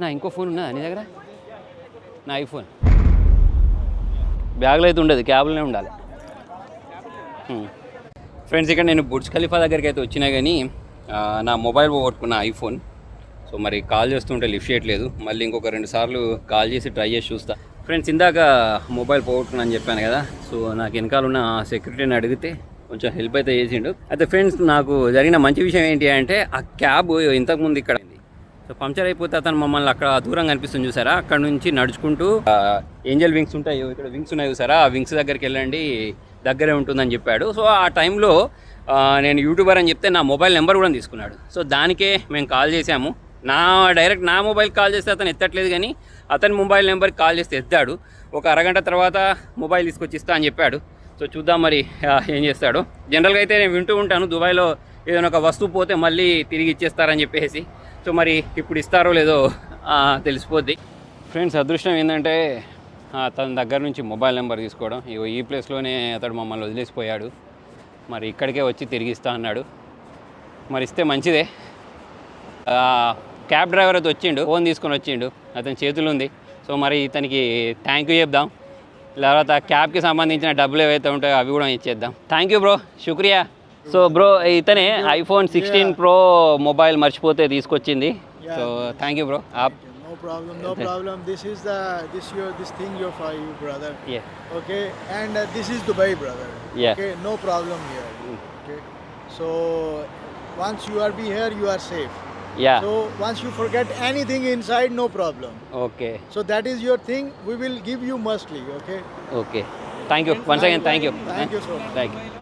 నా ఇంకో ఫోన్ ఉన్నదా నీ దగ్గర? నా ఐఫోన్ బ్యాగ్లో అయితే ఉండదు, క్యాబ్లోనే ఉండాలి. ఫ్రెండ్స్, ఇక్కడ నేను బుర్జ్ ఖలీఫా దగ్గరికి అయితే వచ్చినా కానీ నా మొబైల్ పోగొట్టుకున్న ఐఫోన్. సో మరి కాల్ చేస్తుంటే లిఫ్ట్ చేయట్లేదు. మళ్ళీ ఇంకొక 2 సార్లు కాల్ చేసి ట్రై చేసి చూస్తా. ఫ్రెండ్స్, ఇందాక మొబైల్ పోగొట్టుకున్నా అని చెప్పాను కదా. సో నాకు వెనకాల ఉన్న సెక్యూరిటీని అడిగితే కొంచెం హెల్ప్ అయితే చేసిండు. అయితే ఫ్రెండ్స్, నాకు జరిగిన మంచి విషయం ఏంటి అంటే ఆ క్యాబ్ ఇంతకుముందు ఇక్కడ సో పంక్చర్ అయిపోతే అతను మమ్మల్ని అక్కడ దూరం కనిపిస్తుంది చూసారా, అక్కడ నుంచి నడుచుకుంటూ ఏంజల్ వింగ్స్ ఉంటాయి, ఇక్కడ వింగ్స్ ఉన్నాయి చూసారా, ఆ వింగ్స్ దగ్గరికి వెళ్ళండి, దగ్గరే ఉంటుందని చెప్పాడు. సో ఆ టైంలో నేను యూట్యూబర్ అని చెప్తే నా మొబైల్ నెంబర్ కూడా తీసుకున్నాడు. సో దానికే మేము కాల్ చేసాము. డైరెక్ట్ నా మొబైల్ కాల్ చేస్తే అతను ఎత్తట్లేదు, కానీ అతని మొబైల్ నెంబర్కి కాల్ చేస్తే ఎత్తాడు. ఒక అరగంట తర్వాత మొబైల్ తీసుకొచ్చి ఇస్తా అని చెప్పాడు. సో చూద్దాం మరి ఏం చేస్తాడు. జనరల్గా అయితే నేను వింటూ ఉంటాను, దుబాయ్లో ఏదైనా ఒక వస్తువు పోతే మళ్ళీ తిరిగి ఇచ్చేస్తారని చెప్పేసి. సో మరి ఇప్పుడు ఇస్తారో లేదో తెలిసిపోద్ది. ఫ్రెండ్స్, అదృష్టం ఏంటంటే తన దగ్గర నుంచి మొబైల్ నెంబర్ తీసుకోవడం. ఈ ప్లేస్లోనే అతడు మమ్మల్ని వదిలేసిపోయాడు. మరి ఇక్కడికే వచ్చి తిరిగి ఇస్తా అన్నాడు. మరి ఇస్తే మంచిదే. క్యాబ్ డ్రైవర్ అయితే వచ్చిండు, ఫోన్ తీసుకొని వచ్చిండు, అతని చేతులు ఉంది. సో మరి ఇతనికి థ్యాంక్ యూ చెప్దాం. తర్వాత క్యాబ్కి సంబంధించిన డబ్బులు ఏవైతే ఉంటాయో అవి కూడా ఇచ్చేద్దాం. థ్యాంక్ యూ బ్రో, శుక్రియా. సో బ్రో, ఇతనే iPhone 16 Pro మొబైల్ మర్చిపోతే తీసుకొచ్చింది. So thank you bro. No problem. This thing for you, brother. Yeah. Okay, and this is Dubai, brother. Yeah. Okay, no problem here. Okay, so once you are here, you are safe. Yeah. So once you forget anything inside, no problem. Okay. So that is your thing. We will give you mostly. Okay. Okay. Thank you. Once again, thank you. Thank you so much. Thank you.